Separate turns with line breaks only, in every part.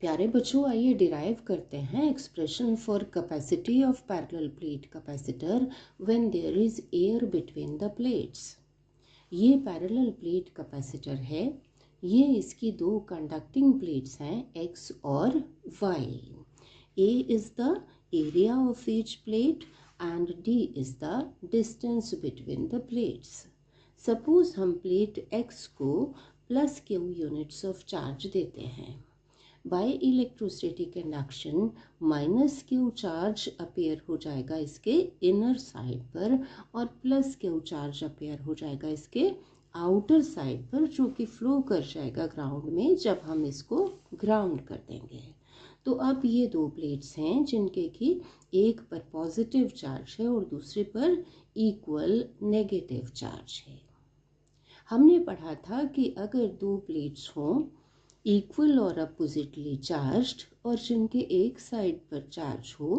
प्यारे बच्चों, आइए डिराइव करते हैं expression for capacity of parallel plate capacitor when there is air between the plates. ये पैरेलल प्लेट कैपेसिटर है। ये इसकी दो कंडक्टिंग प्लेट्स हैं, एक्स और Y. A is the area of each plate and D is the distance between the plates. Suppose हम plate X को plus Q units of charge देते हैं। By electrostatic induction minus Q charge appear हो जाएगा इसके inner side पर और plus Q charge appear हो जाएगा इसके आउटर साइड पर, जो कि फ्लो कर जाएगा ग्राउंड में जब हम इसको ग्राउंड कर देंगे। तो अब ये दो प्लेट्स हैं जिनके कि एक पर पॉजिटिव चार्ज है और दूसरे पर इक्वल नेगेटिव चार्ज है। हमने पढ़ा था कि अगर दो प्लेट्स हों इक्वल और अपोजिटली चार्ज्ड और जिनके एक साइड पर चार्ज हो,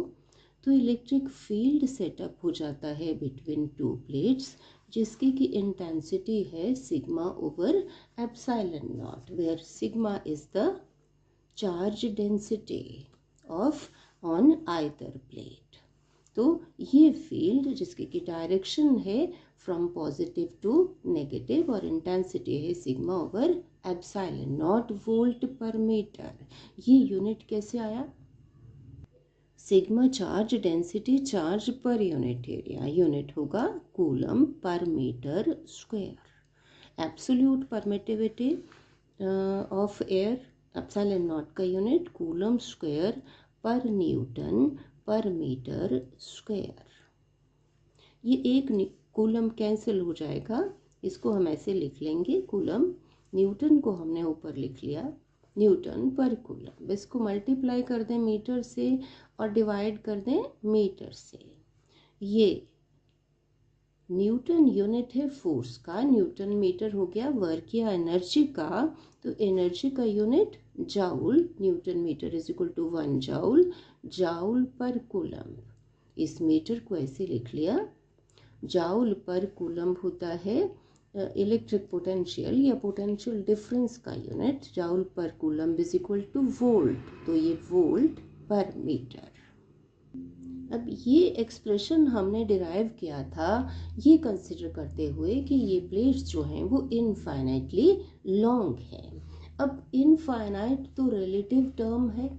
तो इलेक्ट्रिक फील्ड सेटअप हो जाता है बिटवीन टू प्लेट्स, जिसकी की इंटेंसिटी है sigma over epsilon not, where sigma is the charge density of on either plate. तो ये फील्ड जिसकी की डायरेक्शन है फ्रॉम पॉजिटिव टू नेगेटिव और इंटेंसिटी है sigma over epsilon not volt पर मीटर। ये यूनिट कैसे आया? सिग्मा चार्ज डेंसिटी चार्ज पर यूनिट एरिया, यूनिट होगा कूलम पर metre square. Absolute permittivity of air epsilon not का यूनिट कूलम स्क्वायर पर न्यूटन पर मीटर स्क्वायर। ये एक कूलम कैंसिल हो जाएगा, इसको हम ऐसे लिख लेंगे कूलम। न्यूटन को हमने ऊपर लिख लिया न्यूटन पर कूलम। इसको मल्टीप्लाई कर दें मीटर से और डिवाइड कर दें मीटर से। ये न्यूटन यूनिट है फोर्स का, न्यूटन मीटर हो गया वर्क या एनर्जी का, तो एनर्जी का unit joule, newton metre is equal to 1 joule, joule per coulomb. इस मीटर को ऐसे लिख लिया। जाउल पर कूलम होता है इलेक्ट्रिक पोटेंशियल या पोटेंशियल डिफरेंस का unit. Joule per coulomb is equal to volt, तो ये वोल्ट पर मीटर। अब ये एक्सप्रेशन हमने डिराइव किया था ये कंसिडर करते हुए कि ये प्लेट्स जो हैं वो इनफाइनाइटली लॉन्ग है। अब इनफाइनाइट तो रिलेटिव टर्म है।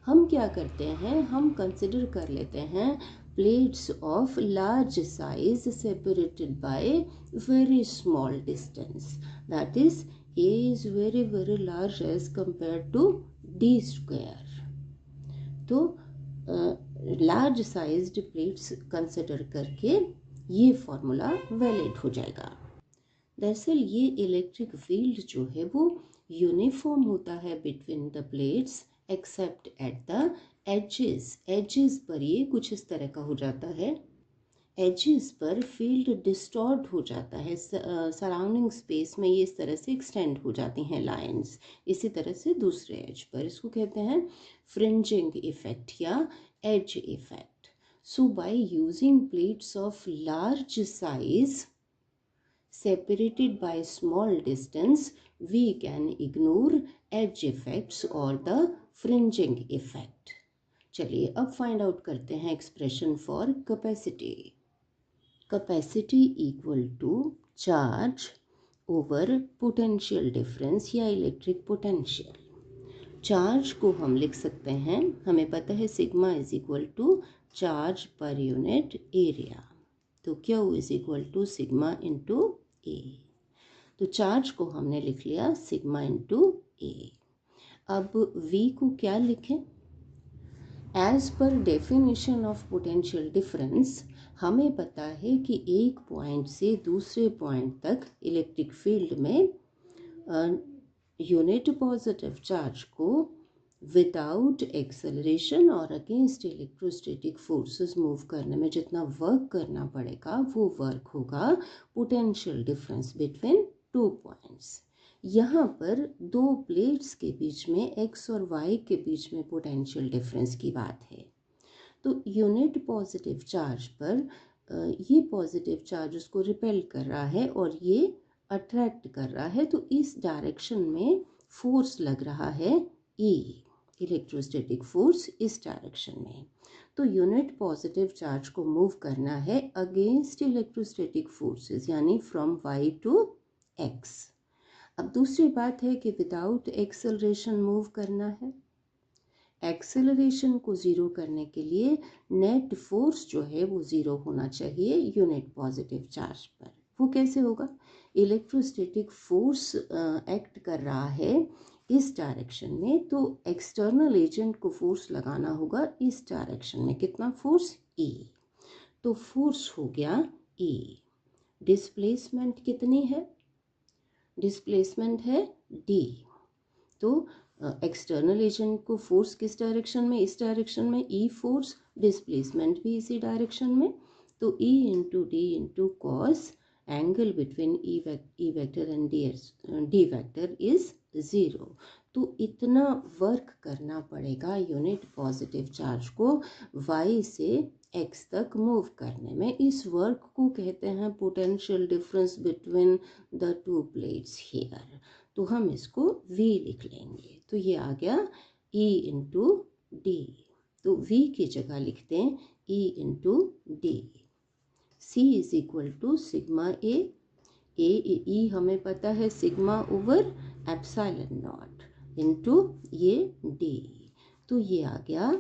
हम क्या करते हैं, हम कंसिडर कर लेते हैं plates of large size separated by very small distance, that is a is very very large as compared to d square। तो लार्ज साइज्ड प्लेट्स कंसिडर करके ये फॉर्मूला वैलिड हो जाएगा। दरअसल ये इलेक्ट्रिक फील्ड जो है वो यूनिफॉर्म होता है between the plates except at the edges. Edges पर ये कुछ इस तरह का हो जाता है। एजेस पर फील्ड डिस्टॉर्ट हो जाता है, सराउंडिंग स्पेस में ये इस तरह से एक्सटेंड हो जाती हैं लाइंस। इसी तरह से दूसरे एज पर, इसको कहते हैं फ्रिंजिंग इफेक्ट या edge effect. So by using plates of large size separated by small distance, we can ignore edge effects or the fringing effect। चलिए अब फाइंड आउट करते हैं expression for capacity. Capacity equal to charge over potential difference या electric potential. Charge को हम लिख सकते हैं, हमें पता है sigma is equal to charge पर यूनिट एरिया, तो Q is equal to sigma into A. तो चार्ज को हमने लिख लिया सिग्मा इंटू ए। अब V को क्या लिखें? As per definition of potential difference हमें पता है कि एक पॉइंट से दूसरे पॉइंट तक इलेक्ट्रिक फील्ड में यूनिट पॉजिटिव चार्ज को विदाउट एक्सेलरेशन और अगेंस्ट इलेक्ट्रोस्टैटिक फोर्सेस मूव करने में जितना वर्क करना पड़ेगा वो वर्क होगा potential difference between two points. यहाँ पर दो प्लेट्स के बीच में एक्स और वाई के बीच में पोटेंशियल डिफरेंस की बात है। तो यूनिट पॉजिटिव चार्ज पर ये पॉजिटिव चार्ज उसको रिपेल कर रहा है और ये अट्रैक्ट कर रहा है, तो इस डायरेक्शन में फोर्स लग रहा है E। इलेक्ट्रोस्टैटिक फोर्स इस डायरेक्शन में। तो यूनिट पॉजिटिव चार्ज को मूव करना है अगेंस्ट इलेक्ट्रोस्टैटिक फोर्सेस, यानी फ्रॉम y टू x। अब दूसरी बात है कि विदाउट एक्सेलरेशन मूव करना है। एक्सेलरेशन को ज़ीरो करने के लिए नेट फोर्स जो है वो ज़ीरो होना चाहिए यूनिट पॉजिटिव चार्ज पर। वो कैसे होगा? इलेक्ट्रोस्टैटिक फोर्स एक्ट कर रहा है इस डायरेक्शन में, तो एक्सटर्नल एजेंट को फोर्स लगाना होगा इस डायरेक्शन में। कितना फोर्स? E। तो फोर्स हो गया E। डिस्प्लेसमेंट कितनी है? डिस्प्लेसमेंट है D। तो एक्सटर्नल एजेंट को फोर्स किस डायरेक्शन में? इस डायरेक्शन में E फोर्स, डिस्प्लेसमेंट भी इसी डायरेक्शन में। तो E into D into cos angle between E vector and D vector is 0। तो इतना वर्क करना पड़ेगा यूनिट पॉजिटिव चार्ज को y से x तक मूव करने में। इस वर्क को कहते हैं potential difference between the two plates here. तो हम इसको v लिख लेंगे। तो ये आ गया E इंटू डी। तो v की जगह लिखते हैं E into D. C is equal to sigma A. E हमें पता है sigma over epsilon naught into ये D। तो ये आ गया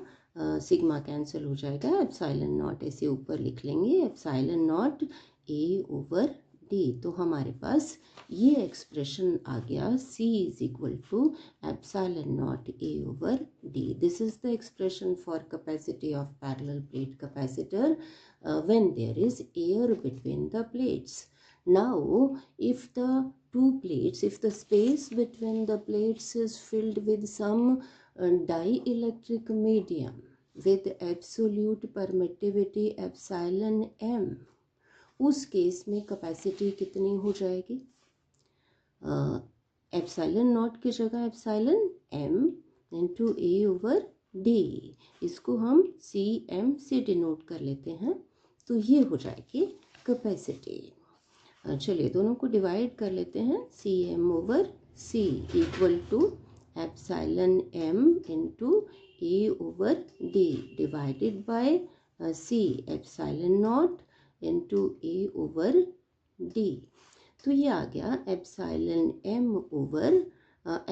सिग्मा कैंसिल हो जाएगा, एप्सिलॉन नॉट ऐसे ऊपर लिख लेंगे, epsilon naught A over D। तो हमारे पास ये एक्सप्रेशन आ गया C is equal to epsilon naught A over D। This is the expression for capacity of parallel plate capacitor when there is air between the plates. Now, if the space between the plates is filled with some dielectric medium with absolute permittivity epsilon m, उस case में capacity कितनी हो जाएगी? Epsilon not की जगह epsilon m into A over D। इसको हम CM से डिनोट कर लेते हैं। तो ये हो जाएगी कैपेसिटी। चलिए दोनों को डिवाइड कर लेते हैं। CM over C equal to epsilon m into A over D divided by C epsilon naught into A over D। तो ये आ गया epsilon m over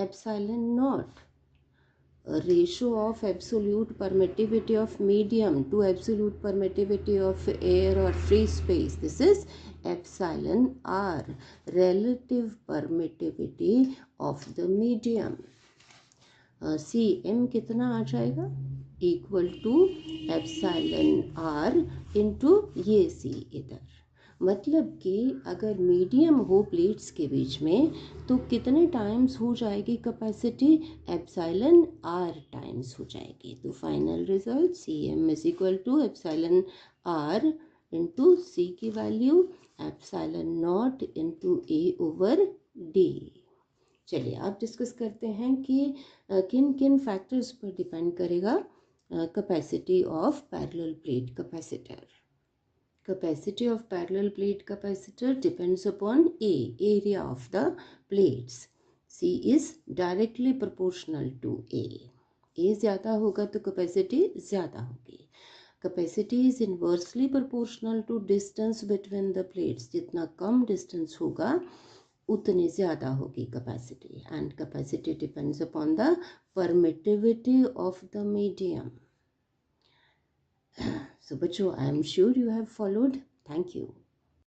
epsilon naught, ratio of absolute permittivity of medium to absolute permittivity of air or free space. This is epsilon r, relative permittivity of the medium। CM कितना आ जाएगा? Equal to epsilon r into ये C इधर। मतलब कि अगर medium हो plates के बीच में तो कितने टाइम्स हो जाएगी कैपेसिटी? एप्सिलॉन r टाइम्स हो जाएगी। तो final result CM is equal to epsilon r into C की value epsilon naught into A over D। चलिए आप डिस्कस करते हैं कि किन किन फैक्टर्स पर डिपेंड करेगा capacity of parallel plate capacitor. Capacity of parallel plate capacitor depends upon A, area of the plates. C is directly proportional to A. A ज़्यादा होगा तो capacity ज़्यादा होगी। Capacity is inversely proportional to distance between the plates. जितना कम distance होगा उतनी ज़्यादा होगी capacity. And capacity depends upon the permittivity of the medium. So, bachcho, I am sure you have followed. Thank you.